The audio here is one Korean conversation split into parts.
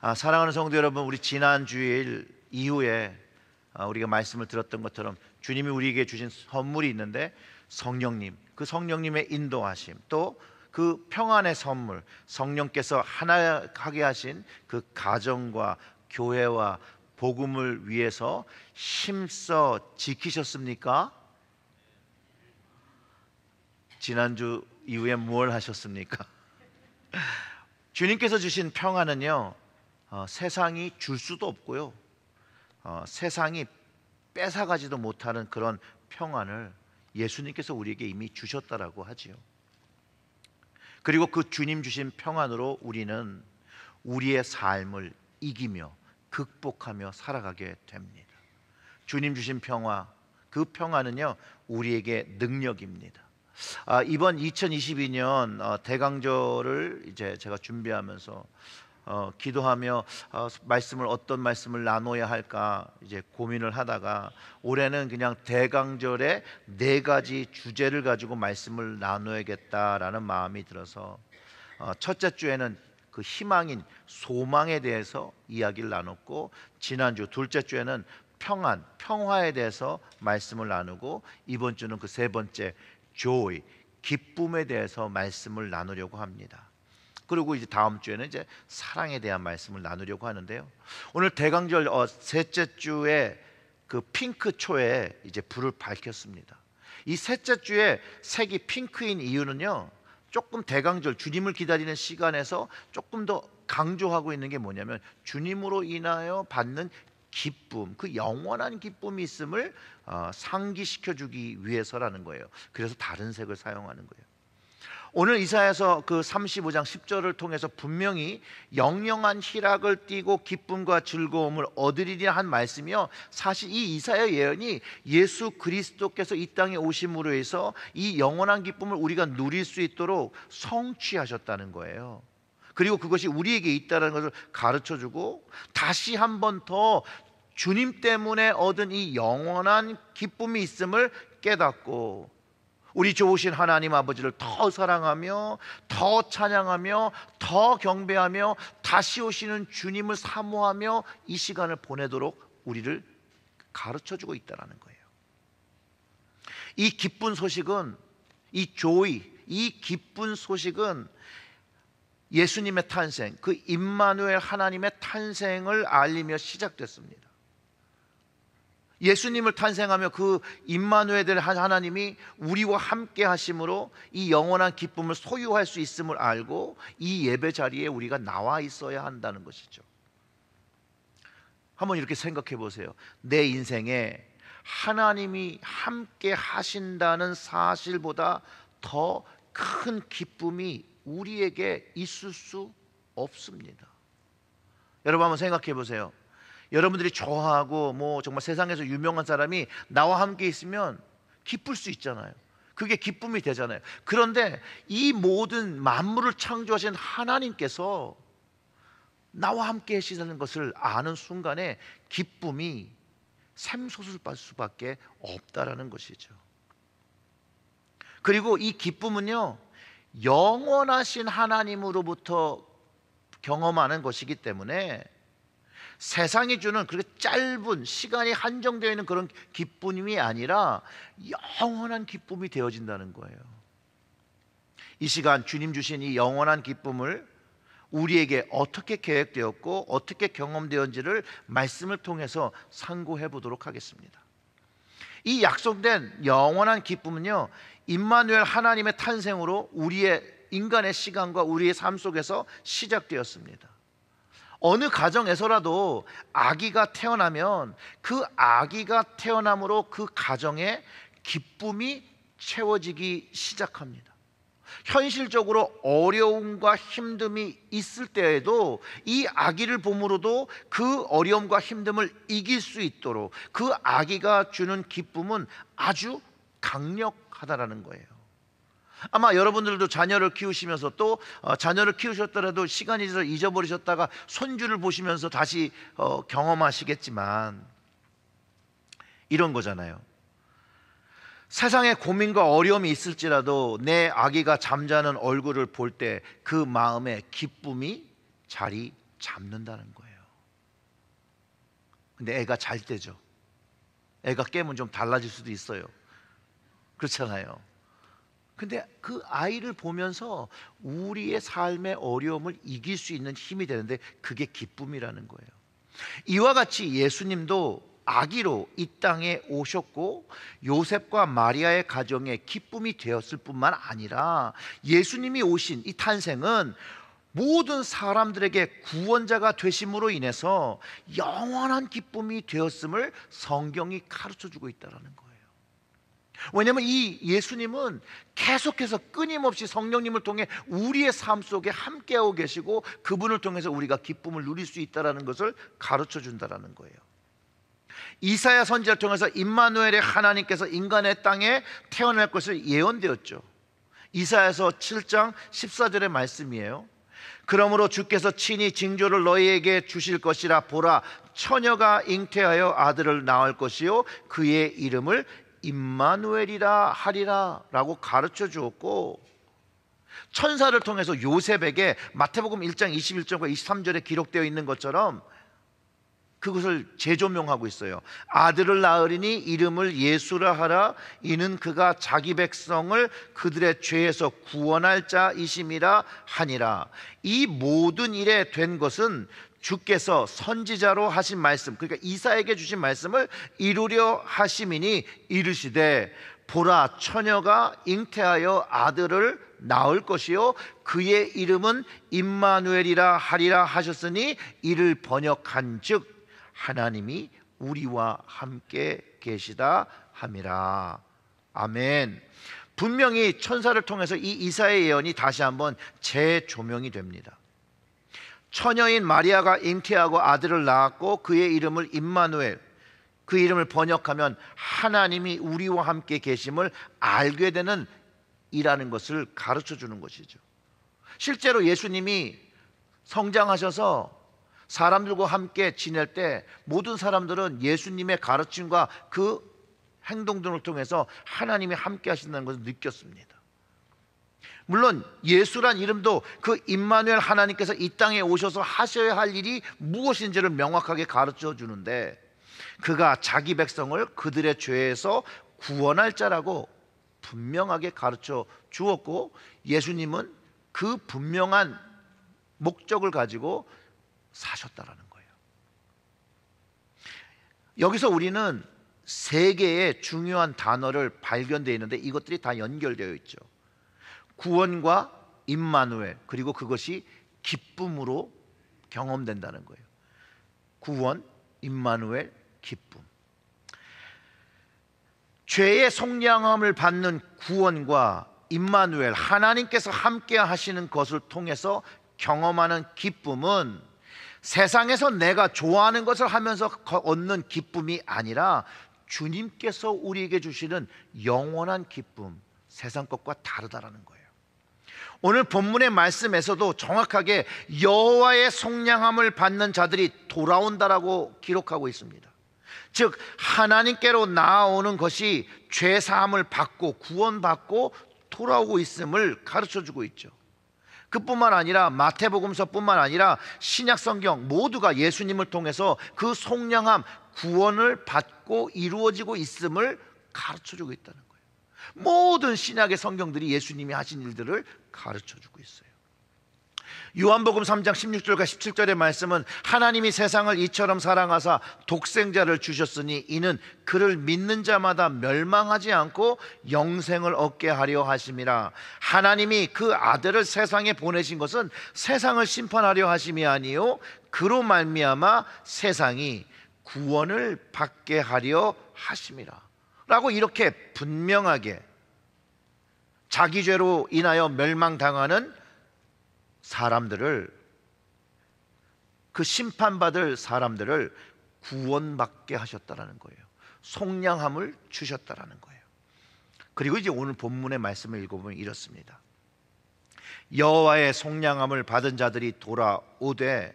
사랑하는 성도 여러분, 우리 지난 주일 이후에 우리가 말씀을 들었던 것처럼 주님이 우리에게 주신 선물이 있는데 성령님, 그 성령님의 인도하심, 또 그 평안의 선물, 성령께서 하나하게 하신 그 가정과 교회와 복음을 위해서 힘써 지키셨습니까? 지난주 이후에 뭘 하셨습니까? 주님께서 주신 평안은요, 세상이 줄 수도 없고요, 세상이 뺏어가지도 못하는 그런 평안을 예수님께서 우리에게 이미 주셨다라고 하지요. 그리고 그 주님 주신 평안으로 우리는 우리의 삶을 이기며 극복하며 살아가게 됩니다. 주님 주신 평화, 그 평안은요 우리에게 능력입니다. 이번 2022년 대강절을 이제 제가 준비하면서 기도하며 어떤 말씀을 나눠야 할까 이제 고민을 하다가 올해는 그냥 대강절의 4가지 주제를 가지고 말씀을 나눠야겠다라는 마음이 들어서 첫째 주에는 그 희망인 소망에 대해서 이야기를 나눴고, 지난주 둘째 주에는 평화에 대해서 말씀을 나누고, 이번 주는 그 세 번째 joy, 기쁨에 대해서 말씀을 나누려고 합니다. 그리고 이제 다음 주에는 이제 사랑에 대한 말씀을 나누려고 하는데요. 오늘 대강절 셋째 주에 그 핑크초에 이제 불을 밝혔습니다. 이 셋째 주에 색이 핑크인 이유는요, 조금 대강절 주님을 기다리는 시간에서 조금 더 강조하고 있는 게 뭐냐면 주님으로 인하여 받는 기쁨, 그 영원한 기쁨이 있음을 상기시켜 주기 위해서라는 거예요. 그래서 다른 색을 사용하는 거예요. 오늘 이사야서 그 35장 10절을 통해서 분명히 영영한 희락을 띠고 기쁨과 즐거움을 얻으리라 한 말씀이요, 사실 이 이사야 예언이 예수 그리스도께서 이 땅에 오심으로 해서 이 영원한 기쁨을 우리가 누릴 수 있도록 성취하셨다는 거예요. 그리고 그것이 우리에게 있다는 것을 가르쳐주고, 다시 한 번 더 주님 때문에 얻은 이 영원한 기쁨이 있음을 깨닫고, 우리 좋으신 하나님 아버지를 더 사랑하며 더 찬양하며 더 경배하며 다시 오시는 주님을 사모하며 이 시간을 보내도록 우리를 가르쳐주고 있다는 거예요. 이 기쁜 소식은, 이 조이, 이 기쁜 소식은 예수님의 탄생, 그 임마누엘 하나님의 탄생을 알리며 시작됐습니다. 예수님을 탄생하며 그 임마누엘 될 하나님이 우리와 함께 하심으로 이 영원한 기쁨을 소유할 수 있음을 알고 이 예배 자리에 우리가 나와 있어야 한다는 것이죠. 한번 이렇게 생각해 보세요. 내 인생에 하나님이 함께 하신다는 사실보다 더 큰 기쁨이 우리에게 있을 수 없습니다. 여러분 한번 생각해 보세요. 여러분들이 좋아하고 뭐 정말 세상에서 유명한 사람이 나와 함께 있으면 기쁠 수 있잖아요. 그게 기쁨이 되잖아요. 그런데 이 모든 만물을 창조하신 하나님께서 나와 함께 하시는 것을 아는 순간에 기쁨이 샘솟을 수밖에 없다라는 것이죠. 그리고 이 기쁨은요, 영원하신 하나님으로부터 경험하는 것이기 때문에 세상이 주는 그렇게 짧은 시간이 한정되어 있는 그런 기쁨이 아니라 영원한 기쁨이 되어진다는 거예요. 이 시간 주님 주신 이 영원한 기쁨을 우리에게 어떻게 계획되었고 어떻게 경험되었는지를 말씀을 통해서 상고해 보도록 하겠습니다. 이 약속된 영원한 기쁨은요, 임마누엘 하나님의 탄생으로 우리의 인간의 시간과 우리의 삶 속에서 시작되었습니다. 어느 가정에서라도 아기가 태어나면 그 아기가 태어남으로 그 가정에 기쁨이 채워지기 시작합니다. 현실적으로 어려움과 힘듦이 있을 때에도 이 아기를 봄으로도 그 어려움과 힘듦을 이길 수 있도록 그 아기가 주는 기쁨은 아주 강력하다라는 거예요. 아마 여러분들도 자녀를 키우시면서 또 자녀를 키우셨더라도 시간이 지나서 잊어버리셨다가 손주를 보시면서 다시 경험하시겠지만 이런 거잖아요. 세상에 고민과 어려움이 있을지라도 내 아기가 잠자는 얼굴을 볼 때 그 마음에 기쁨이 자리 잡는다는 거예요. 근데 애가 잘 때죠. 애가 깨면 좀 달라질 수도 있어요. 그렇잖아요. 근데 그 아이를 보면서 우리의 삶의 어려움을 이길 수 있는 힘이 되는데 그게 기쁨이라는 거예요. 이와 같이 예수님도 아기로 이 땅에 오셨고 요셉과 마리아의 가정에 기쁨이 되었을 뿐만 아니라 예수님이 오신 이 탄생은 모든 사람들에게 구원자가 되심으로 인해서 영원한 기쁨이 되었음을 성경이 가르쳐주고 있다는 거예요. 왜냐하면 이 예수님은 계속해서 끊임없이 성령님을 통해 우리의 삶 속에 함께하고 계시고 그분을 통해서 우리가 기쁨을 누릴 수 있다는 것을 가르쳐준다는 거예요. 이사야 선지자를 통해서 임마누엘의 하나님께서 인간의 땅에 태어날 것을 예언되었죠. 이사야서 7장 14절의 말씀이에요. 그러므로 주께서 친히 징조를 너희에게 주실 것이라. 보라, 처녀가 잉태하여 아들을 낳을 것이요 그의 이름을 임마누엘이라 하리라 라고 가르쳐 주었고, 천사를 통해서 요셉에게 마태복음 1장 21절과 23절에 기록되어 있는 것처럼 그것을 재조명하고 있어요. 아들을 낳으리니 이름을 예수라 하라. 이는 그가 자기 백성을 그들의 죄에서 구원할 자이심이라 하니라. 이 모든 일에 된 것은 주께서 선지자로 하신 말씀, 그러니까 이사에게 주신 말씀을 이루려 하심이니 이르시되 보라, 처녀가 잉태하여 아들을 낳을 것이요 그의 이름은 임마누엘이라 하리라 하셨으니 이를 번역한즉 하나님이 우리와 함께 계시다 함이라. 아멘. 분명히 천사를 통해서 이 이사의 예언이 다시 한번 재조명이 됩니다. 처녀인 마리아가 잉태하고 아들을 낳았고 그의 이름을 임마누엘, 그 이름을 번역하면 하나님이 우리와 함께 계심을 알게 되는 이라는 것을 가르쳐 주는 것이죠. 실제로 예수님이 성장하셔서 사람들과 함께 지낼 때 모든 사람들은 예수님의 가르침과 그 행동들을 통해서 하나님이 함께 하신다는 것을 느꼈습니다. 물론 예수란 이름도 그 임마누엘 하나님께서 이 땅에 오셔서 하셔야 할 일이 무엇인지를 명확하게 가르쳐 주는데, 그가 자기 백성을 그들의 죄에서 구원할 자라고 분명하게 가르쳐 주었고, 예수님은 그 분명한 목적을 가지고 사셨다라는 거예요. 여기서 우리는 세 개의 중요한 단어를 발견되어 있는데 이것들이 다 연결되어 있죠. 구원과 임마누엘, 그리고 그것이 기쁨으로 경험된다는 거예요. 구원, 임마누엘, 기쁨. 죄의 속량함을 받는 구원과 임마누엘, 하나님께서 함께 하시는 것을 통해서 경험하는 기쁨은 세상에서 내가 좋아하는 것을 하면서 얻는 기쁨이 아니라 주님께서 우리에게 주시는 영원한 기쁨, 세상 것과 다르다라는 거예요. 오늘 본문의 말씀에서도 정확하게 여호와의 속량함을 받는 자들이 돌아온다라고 기록하고 있습니다. 즉 하나님께로 나아오는 것이 죄 사함을 받고 구원받고 돌아오고 있음을 가르쳐주고 있죠. 그뿐만 아니라 마태복음서뿐만 아니라 신약성경 모두가 예수님을 통해서 그 속량함, 구원을 받고 이루어지고 있음을 가르쳐주고 있다는 거예요. 모든 신약의 성경들이 예수님이 하신 일들을 가르쳐주고 있어요. 요한복음 3장 16절과 17절의 말씀은 하나님이 세상을 이처럼 사랑하사 독생자를 주셨으니 이는 그를 믿는 자마다 멸망하지 않고 영생을 얻게 하려 하심이라. 하나님이 그 아들을 세상에 보내신 것은 세상을 심판하려 하심이 아니요 그로 말미암아 세상이 구원을 받게 하려 하심이라 라고 이렇게 분명하게 자기 죄로 인하여 멸망당하는 사람들을, 그 심판받을 사람들을 구원받게 하셨다라는 거예요. 속량함을 주셨다라는 거예요. 그리고 이제 오늘 본문의 말씀을 읽어보면 이렇습니다. 여호와의 속량함을 받은 자들이 돌아오되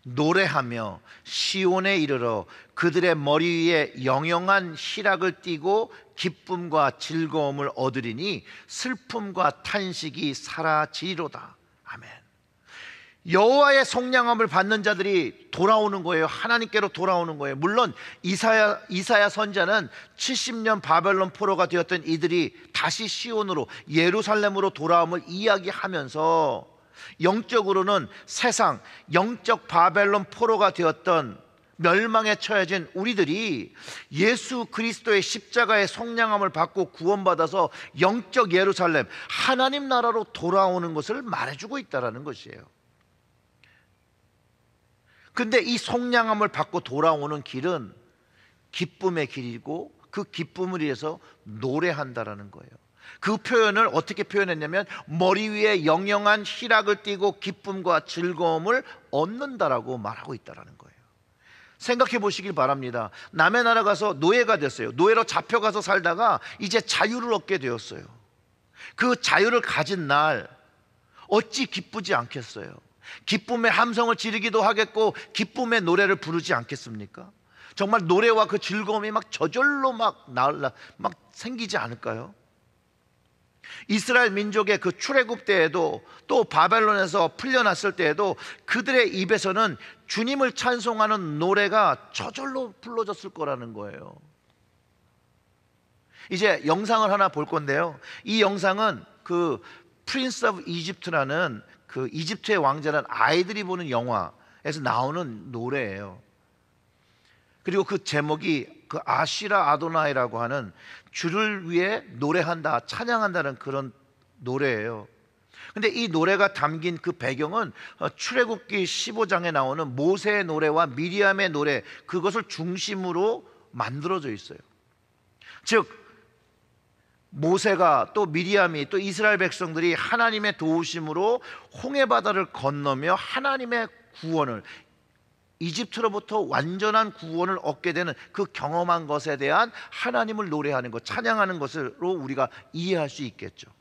노래하며 시온에 이르러 그들의 머리 위에 영영한 희락을 띠고 기쁨과 즐거움을 얻으리니 슬픔과 탄식이 사라지리로다. 아멘. 여호와의 속량함을 받는 자들이 돌아오는 거예요. 하나님께로 돌아오는 거예요. 물론 이사야 선지자는 70년 바벨론 포로가 되었던 이들이 다시 시온으로, 예루살렘으로 돌아옴을 이야기하면서 영적으로는 세상, 영적 바벨론 포로가 되었던 멸망에 처해진 우리들이 예수 그리스도의 십자가의 속량함을 받고 구원받아서 영적 예루살렘, 하나님 나라로 돌아오는 것을 말해주고 있다는 것이에요. 근데 이 속량함을 받고 돌아오는 길은 기쁨의 길이고, 그 기쁨을 위해서 노래한다라는 거예요. 그 표현을 어떻게 표현했냐면, 머리 위에 영영한 희락을 띠고 기쁨과 즐거움을 얻는다라고 말하고 있다라는 거예요. 생각해 보시길 바랍니다. 남의 나라 가서 노예가 됐어요. 노예로 잡혀가서 살다가 이제 자유를 얻게 되었어요. 그 자유를 가진 날 어찌 기쁘지 않겠어요? 기쁨의 함성을 지르기도 하겠고 기쁨의 노래를 부르지 않겠습니까? 정말 노래와 그 즐거움이 막 저절로 막 생기지 않을까요? 이스라엘 민족의 그 출애굽 때에도, 또 바벨론에서 풀려났을 때에도 그들의 입에서는 주님을 찬송하는 노래가 저절로 불러졌을 거라는 거예요. 이제 영상을 하나 볼 건데요, 이 영상은 그 프린스 오브 이집트라는, 그 이집트의 왕자라는 아이들이 보는 영화에서 나오는 노래예요. 그리고 그 제목이 그 아시라 아도나이라고 하는 주를 위해 노래한다, 찬양한다는 그런 노래예요. 근데 이 노래가 담긴 그 배경은 출애굽기 15장에 나오는 모세의 노래와 미리암의 노래, 그것을 중심으로 만들어져 있어요. 즉 모세가, 또 미리암이, 또 이스라엘 백성들이 하나님의 도우심으로 홍해바다를 건너며 하나님의 구원을, 이집트로부터 완전한 구원을 얻게 되는 그 경험한 것에 대한 하나님을 노래하는 것, 찬양하는 것으로 우리가 이해할 수 있겠죠.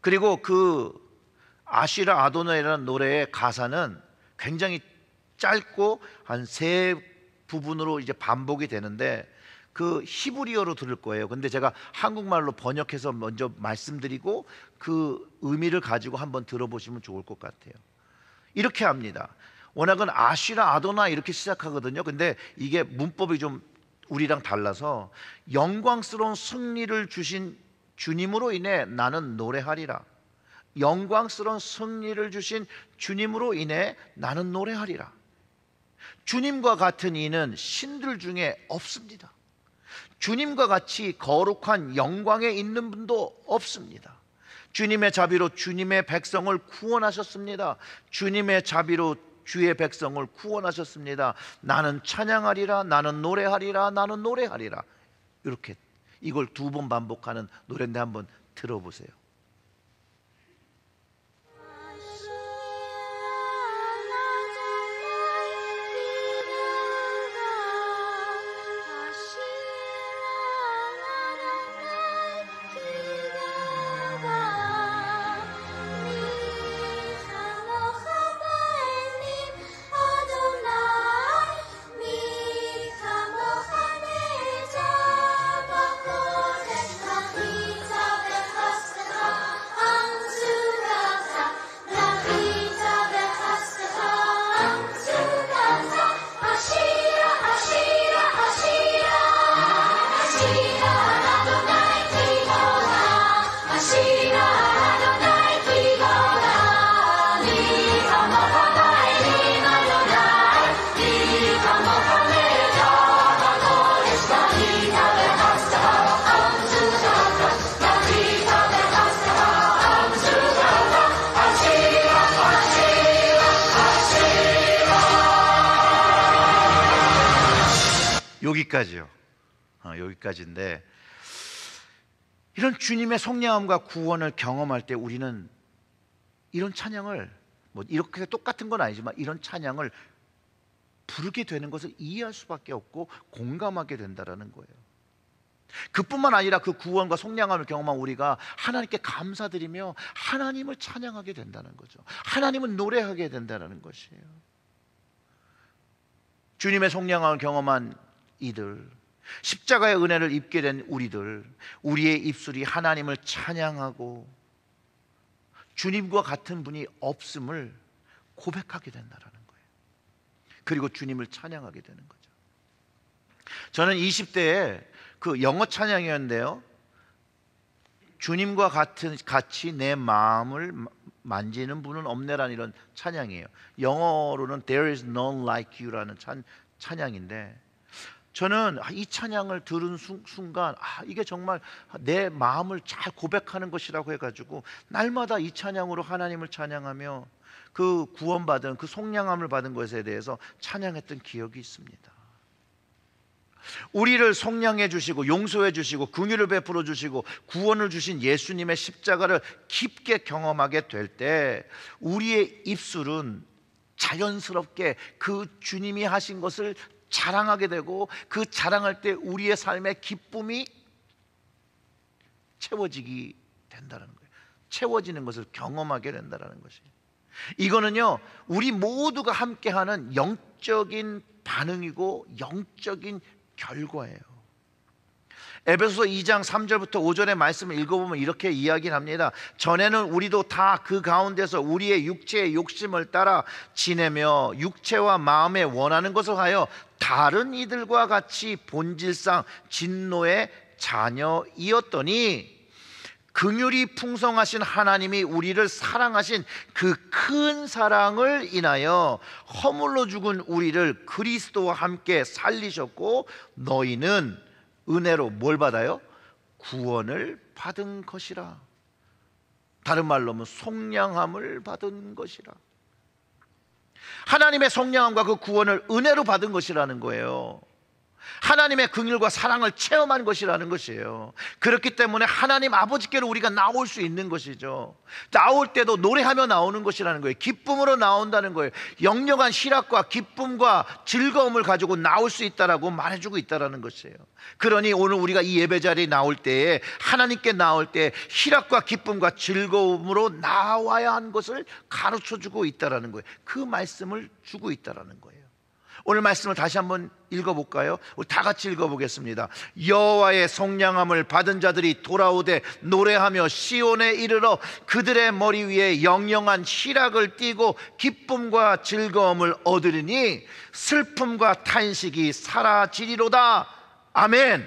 그리고 그 아시라 아도나이라는 노래의 가사는 굉장히 짧고 한 세 부분으로 이제 반복이 되는데, 그 히브리어로 들을 거예요. 근데 제가 한국말로 번역해서 먼저 말씀드리고 그 의미를 가지고 한번 들어보시면 좋을 것 같아요. 이렇게 합니다. 워낙은 아시라 아도나 이렇게 시작하거든요. 근데 이게 문법이 좀 우리랑 달라서, 영광스러운 승리를 주신 주님으로 인해 나는 노래하리라. 영광스러운 승리를 주신 주님으로 인해 나는 노래하리라. 주님과 같은 이는 신들 중에 없습니다. 주님과 같이 거룩한 영광에 있는 분도 없습니다. 주님의 자비로 주님의 백성을 구원하셨습니다. 주님의 자비로 주의 백성을 구원하셨습니다. 나는 찬양하리라, 나는 노래하리라, 나는 노래하리라. 이렇게 이걸 두 번 반복하는 노래인데 한번 들어보세요. 여기까지요. 여기까지인데, 이런 주님의 속량함과 구원을 경험할 때 우리는 이런 찬양을, 뭐 이렇게 똑같은 건 아니지만 이런 찬양을 부르게 되는 것을 이해할 수밖에 없고 공감하게 된다라는 거예요. 그뿐만 아니라 그 구원과 속량함을 경험한 우리가 하나님께 감사드리며 하나님을 찬양하게 된다는 거죠. 하나님을 노래하게 된다는 것이에요. 주님의 속량함을 경험한 이들, 십자가의 은혜를 입게 된 우리들, 우리의 입술이 하나님을 찬양하고 주님과 같은 분이 없음을 고백하게 된다라는 거예요. 그리고 주님을 찬양하게 되는 거죠. 저는 20대에 그 영어 찬양이었는데요, 주님과 같이 내 마음을 만지는 분은 없네라는 이런 찬양이에요. 영어로는 There is none like you라는 찬양인데, 저는 이 찬양을 들은 순간 이게 정말 내 마음을 잘 고백하는 것이라고 해가지고 날마다 이 찬양으로 하나님을 찬양하며 그 구원받은, 그 속량함을 받은 것에 대해서 찬양했던 기억이 있습니다. 우리를 속량해 주시고 용서해 주시고 긍휼을 베풀어 주시고 구원을 주신 예수님의 십자가를 깊게 경험하게 될 때 우리의 입술은 자연스럽게 그 주님이 하신 것을 자랑하게 되고, 그 자랑할 때 우리의 삶의 기쁨이 채워지게 된다는 거예요. 채워지는 것을 경험하게 된다는 것이에요. 이거는요, 우리 모두가 함께하는 영적인 반응이고 영적인 결과예요. 에베소서 2장 3절부터 5절의 말씀을 읽어보면 이렇게 이야기를 합니다. 전에는 우리도 다 그 가운데서 우리의 육체의 욕심을 따라 지내며 육체와 마음에 원하는 것을 하여 다른 이들과 같이 본질상 진노의 자녀이었더니, 긍휼이 풍성하신 하나님이 우리를 사랑하신 그 큰 사랑을 인하여 허물로 죽은 우리를 그리스도와 함께 살리셨고, 너희는 은혜로 뭘 받아요? 구원을 받은 것이라. 다른 말로 하면 속량함을 받은 것이라. 하나님의 속량함과 그 구원을 은혜로 받은 것이라는 거예요. 하나님의 긍휼과 사랑을 체험한 것이라는 것이에요. 그렇기 때문에 하나님 아버지께로 우리가 나올 수 있는 것이죠. 나올 때도 노래하며 나오는 것이라는 거예요. 기쁨으로 나온다는 거예요. 영영한 희락과 기쁨과 즐거움을 가지고 나올 수 있다라고 말해주고 있다라는 것이에요. 그러니 오늘 우리가 이 예배 자리에 나올 때에, 하나님께 나올 때 희락과 기쁨과 즐거움으로 나와야 하는 것을 가르쳐주고 있다라는 거예요. 그 말씀을 주고 있다라는 거예요. 오늘 말씀을 다시 한번 읽어볼까요? 우리 다 같이 읽어보겠습니다. 여호와의 속량함을 받은 자들이 돌아오되 노래하며 시온에 이르러 그들의 머리 위에 영영한 희락을 띠고 기쁨과 즐거움을 얻으리니 슬픔과 탄식이 사라지리로다. 아멘.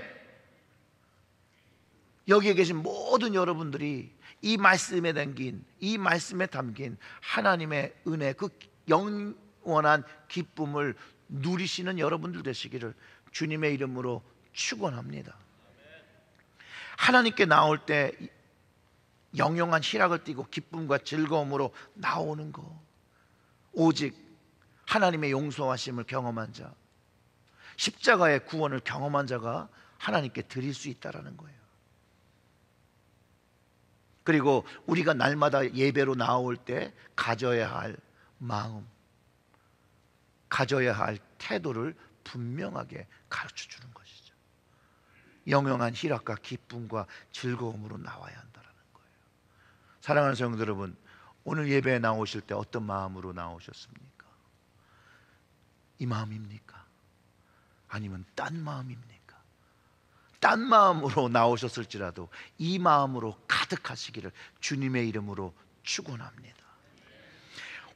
여기에 계신 모든 여러분들이 이 말씀에 담긴, 이 말씀에 담긴 하나님의 은혜, 그 영원한 기쁨을 누리시는 여러분들 되시기를 주님의 이름으로 축원합니다. 하나님께 나올 때 영영한 희락을 띠고 기쁨과 즐거움으로 나오는 것, 오직 하나님의 용서하심을 경험한 자, 십자가의 구원을 경험한 자가 하나님께 드릴 수 있다는 거예요. 그리고 우리가 날마다 예배로 나올 때 가져야 할 마음, 가져야 할 태도를 분명하게 가르쳐 주는 것이죠. 영영한 희락과 기쁨과 즐거움으로 나와야 한다는 거예요. 사랑하는 성도 여러분, 오늘 예배에 나오실 때 어떤 마음으로 나오셨습니까? 이 마음입니까? 아니면 딴 마음입니까? 딴 마음으로 나오셨을지라도 이 마음으로 가득하시기를 주님의 이름으로 축원합니다.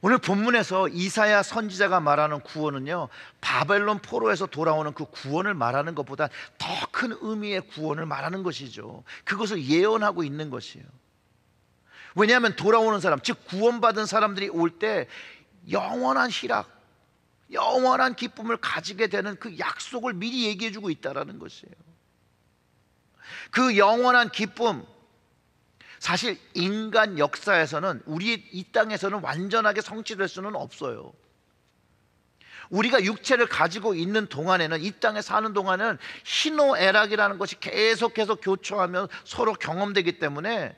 오늘 본문에서 이사야 선지자가 말하는 구원은요, 바벨론 포로에서 돌아오는 그 구원을 말하는 것보다 더 큰 의미의 구원을 말하는 것이죠. 그것을 예언하고 있는 것이에요. 왜냐하면 돌아오는 사람, 즉 구원받은 사람들이 올 때 영원한 희락, 영원한 기쁨을 가지게 되는 그 약속을 미리 얘기해 주고 있다는 것이에요. 그 영원한 기쁨, 사실 인간 역사에서는, 우리 이 땅에서는 완전하게 성취될 수는 없어요. 우리가 육체를 가지고 있는 동안에는, 이 땅에 사는 동안은 희노애락이라는 것이 계속해서 교차하며 서로 경험되기 때문에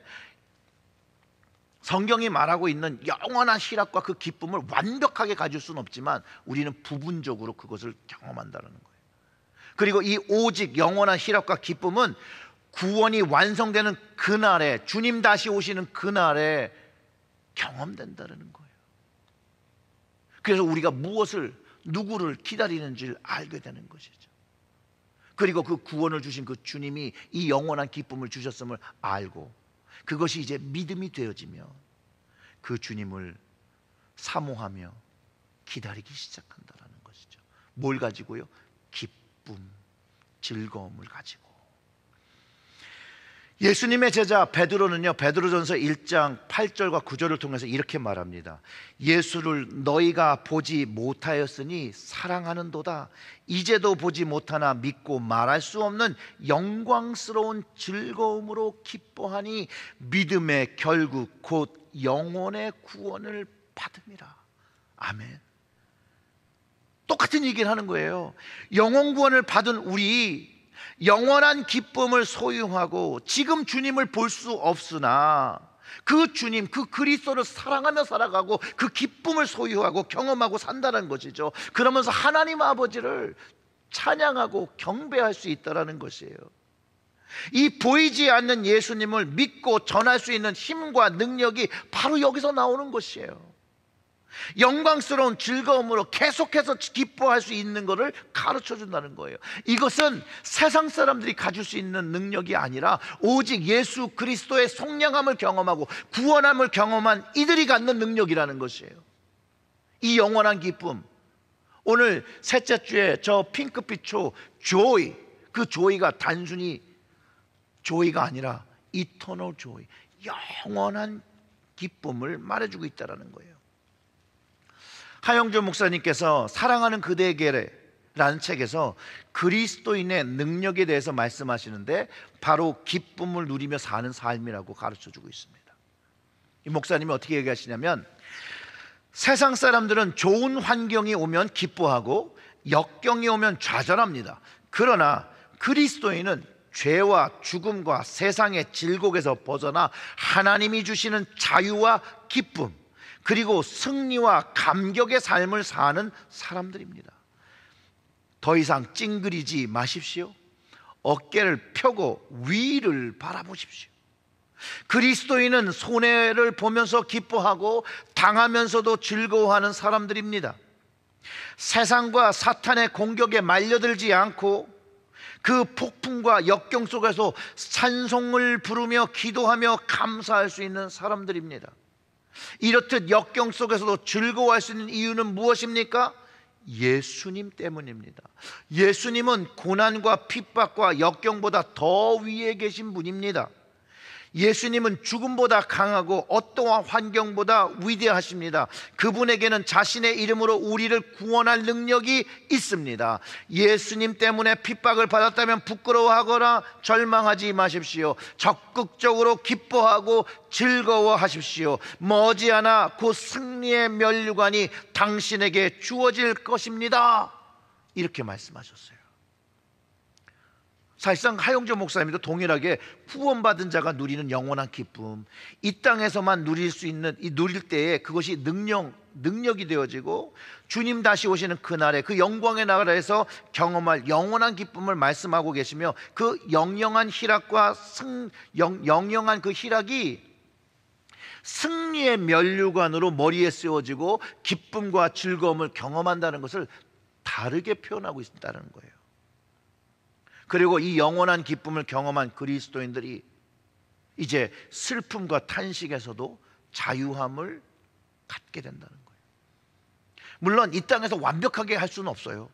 성경이 말하고 있는 영원한 희락과 그 기쁨을 완벽하게 가질 수는 없지만 우리는 부분적으로 그것을 경험한다는 거예요. 그리고 이 오직 영원한 희락과 기쁨은 구원이 완성되는 그날에, 주님 다시 오시는 그날에 경험된다는 거예요. 그래서 우리가 무엇을, 누구를 기다리는지를 알게 되는 것이죠. 그리고 그 구원을 주신 그 주님이 이 영원한 기쁨을 주셨음을 알고, 그것이 이제 믿음이 되어지면 그 주님을 사모하며 기다리기 시작한다라는 것이죠. 뭘 가지고요? 기쁨, 즐거움을 가지고. 예수님의 제자 베드로는요, 베드로전서 1장 8절과 9절을 통해서 이렇게 말합니다. 예수를 너희가 보지 못하였으니 사랑하는도다. 이제도 보지 못하나 믿고 말할 수 없는 영광스러운 즐거움으로 기뻐하니 믿음의 결국 곧 영혼의 구원을 받음이라. 아멘. 똑같은 얘기를 하는 거예요. 영혼 구원을 받은 우리, 영원한 기쁨을 소유하고 지금 주님을 볼 수 없으나 그 주님, 그 그리스도를 사랑하며 살아가고 그 기쁨을 소유하고 경험하고 산다는 것이죠. 그러면서 하나님 아버지를 찬양하고 경배할 수 있다는 것이에요. 이 보이지 않는 예수님을 믿고 전할 수 있는 힘과 능력이 바로 여기서 나오는 것이에요. 영광스러운 즐거움으로 계속해서 기뻐할 수 있는 것을 가르쳐 준다는 거예요. 이것은 세상 사람들이 가질 수 있는 능력이 아니라 오직 예수 그리스도의 속량함을 경험하고 구원함을 경험한 이들이 갖는 능력이라는 것이에요. 이 영원한 기쁨, 오늘 셋째 주에 저 핑크빛 초 조이, 그 조이가 단순히 조이가 아니라 이터널 조이, 영원한 기쁨을 말해주고 있다는 거예요. 하영조 목사님께서 사랑하는 그대에게라는 책에서 그리스도인의 능력에 대해서 말씀하시는데 바로 기쁨을 누리며 사는 삶이라고 가르쳐주고 있습니다. 이 목사님이 어떻게 얘기하시냐면, 세상 사람들은 좋은 환경이 오면 기뻐하고 역경이 오면 좌절합니다. 그러나 그리스도인은 죄와 죽음과 세상의 질곡에서 벗어나 하나님이 주시는 자유와 기쁨, 그리고 승리와 감격의 삶을 사는 사람들입니다. 더 이상 찡그리지 마십시오. 어깨를 펴고 위를 바라보십시오. 그리스도인은 손해를 보면서 기뻐하고 당하면서도 즐거워하는 사람들입니다. 세상과 사탄의 공격에 말려들지 않고 그 폭풍과 역경 속에서 찬송을 부르며 기도하며 감사할 수 있는 사람들입니다. 이렇듯 역경 속에서도 즐거워할 수 있는 이유는 무엇입니까? 예수님 때문입니다. 예수님은 고난과 핍박과 역경보다 더 위에 계신 분입니다. 예수님은 죽음보다 강하고 어떠한 환경보다 위대하십니다. 그분에게는 자신의 이름으로 우리를 구원할 능력이 있습니다. 예수님 때문에 핍박을 받았다면 부끄러워하거나 절망하지 마십시오. 적극적으로 기뻐하고 즐거워하십시오. 머지않아 곧 승리의 면류관이 당신에게 주어질 것입니다. 이렇게 말씀하셨어요. 사실상 하영조 목사님도 동일하게 구원받은 자가 누리는 영원한 기쁨, 이 땅에서만 누릴 수 있는, 이 누릴 때에 그것이 능력이 되어지고 주님 다시 오시는 그날에 그 영광의 나라에서 경험할 영원한 기쁨을 말씀하고 계시며, 그 영영한 희락과 영영한 그 희락이 승리의 면류관으로 머리에 쓰여지고 기쁨과 즐거움을 경험한다는 것을 다르게 표현하고 있다는 거예요. 그리고 이 영원한 기쁨을 경험한 그리스도인들이 이제 슬픔과 탄식에서도 자유함을 갖게 된다는 거예요. 물론 이 땅에서 완벽하게 할 수는 없어요.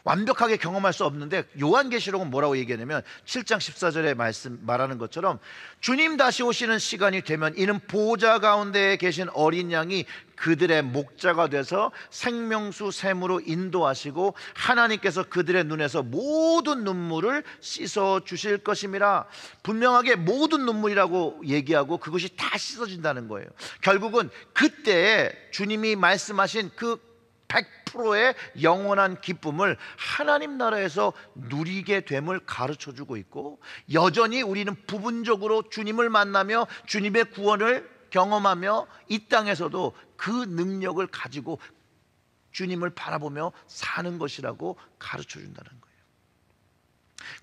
완벽하게 경험할 수 없는데, 요한계시록은 뭐라고 얘기하냐면 7장 14절에 말하는 것처럼 주님 다시 오시는 시간이 되면 이는 보호자 가운데에 계신 어린 양이 그들의 목자가 돼서 생명수 샘으로 인도하시고 하나님께서 그들의 눈에서 모든 눈물을 씻어 주실 것임이라. 분명하게 모든 눈물이라고 얘기하고 그것이 다 씻어진다는 거예요. 결국은 그때에 주님이 말씀하신 그 100%의 영원한 기쁨을 하나님 나라에서 누리게 됨을 가르쳐주고 있고, 여전히 우리는 부분적으로 주님을 만나며 주님의 구원을 경험하며 이 땅에서도 그 능력을 가지고 주님을 바라보며 사는 것이라고 가르쳐준다는 거예요.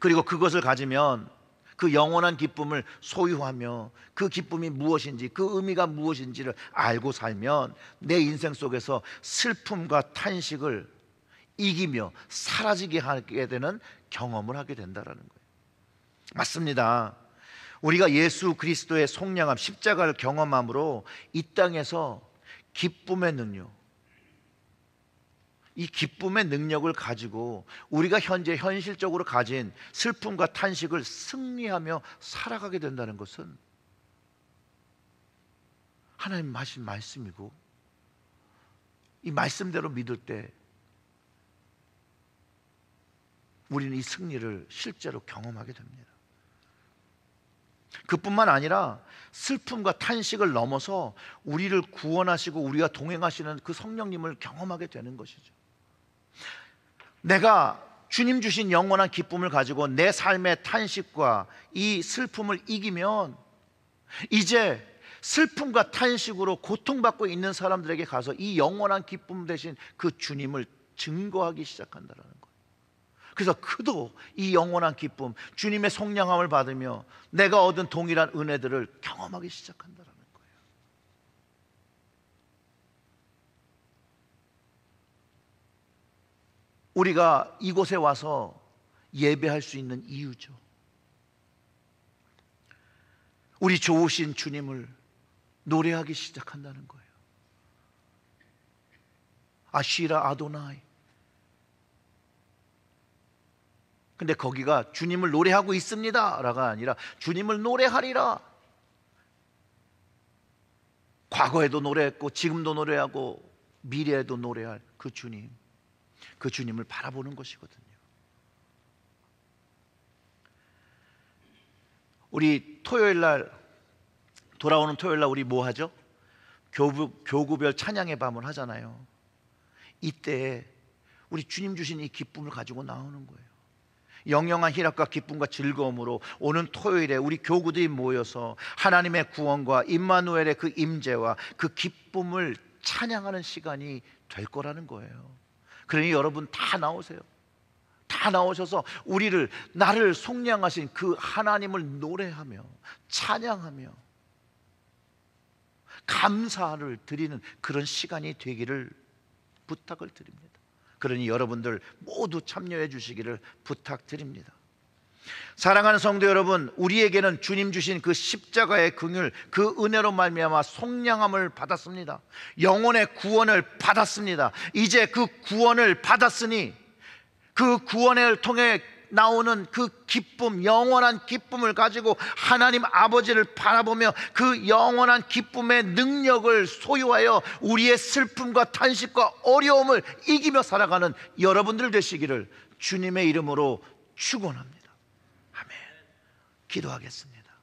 그리고 그것을 가지면 그 영원한 기쁨을 소유하며 그 기쁨이 무엇인지, 그 의미가 무엇인지를 알고 살면 내 인생 속에서 슬픔과 탄식을 이기며 사라지게 하게 되는 경험을 하게 된다는 거예요. 맞습니다. 우리가 예수 그리스도의 속량함, 십자가를 경험함으로 이 땅에서 기쁨의 능력, 이 기쁨의 능력을 가지고 우리가 현재 현실적으로 가진 슬픔과 탄식을 승리하며 살아가게 된다는 것은 하나님 하신 말씀이고, 이 말씀대로 믿을 때 우리는 이 승리를 실제로 경험하게 됩니다. 그뿐만 아니라 슬픔과 탄식을 넘어서 우리를 구원하시고 우리가 동행하시는 그 성령님을 경험하게 되는 것이죠. 내가 주님 주신 영원한 기쁨을 가지고 내 삶의 탄식과 이 슬픔을 이기면 이제 슬픔과 탄식으로 고통받고 있는 사람들에게 가서 이 영원한 기쁨 대신 그 주님을 증거하기 시작한다는 거예요. 그래서 그도 이 영원한 기쁨, 주님의 속량함을 받으며 내가 얻은 동일한 은혜들을 경험하기 시작한다는 거예요. 우리가 이곳에 와서 예배할 수 있는 이유죠. 우리 좋으신 주님을 노래하기 시작한다는 거예요. 아시라 아도나이. 근데 거기가 주님을 노래하고 있습니다 라가 아니라 주님을 노래하리라. 과거에도 노래했고 지금도 노래하고 미래에도 노래할 그 주님, 그 주님을 바라보는 것이거든요. 우리 토요일날, 돌아오는 토요일날 우리 뭐 하죠? 교구별 찬양의 밤을 하잖아요. 이때 우리 주님 주신 이 기쁨을 가지고 나오는 거예요. 영영한 희락과 기쁨과 즐거움으로 오는 토요일에 우리 교구들이 모여서 하나님의 구원과 임마누엘의 그 임재와 그 기쁨을 찬양하는 시간이 될 거라는 거예요. 그러니 여러분 다 나오세요. 다 나오셔서 나를 속량하신 그 하나님을 노래하며 찬양하며 감사를 드리는 그런 시간이 되기를 부탁을 드립니다. 그러니 여러분들 모두 참여해 주시기를 부탁드립니다. 사랑하는 성도 여러분, 우리에게는 주님 주신 그 십자가의 긍휼, 그 은혜로 말미암아 속량함을 받았습니다. 영혼의 구원을 받았습니다. 이제 그 구원을 받았으니 그 구원을 통해 나오는 그 기쁨, 영원한 기쁨을 가지고 하나님 아버지를 바라보며 그 영원한 기쁨의 능력을 소유하여 우리의 슬픔과 탄식과 어려움을 이기며 살아가는 여러분들 되시기를 주님의 이름으로 축원합니다. 아멘. 기도하겠습니다.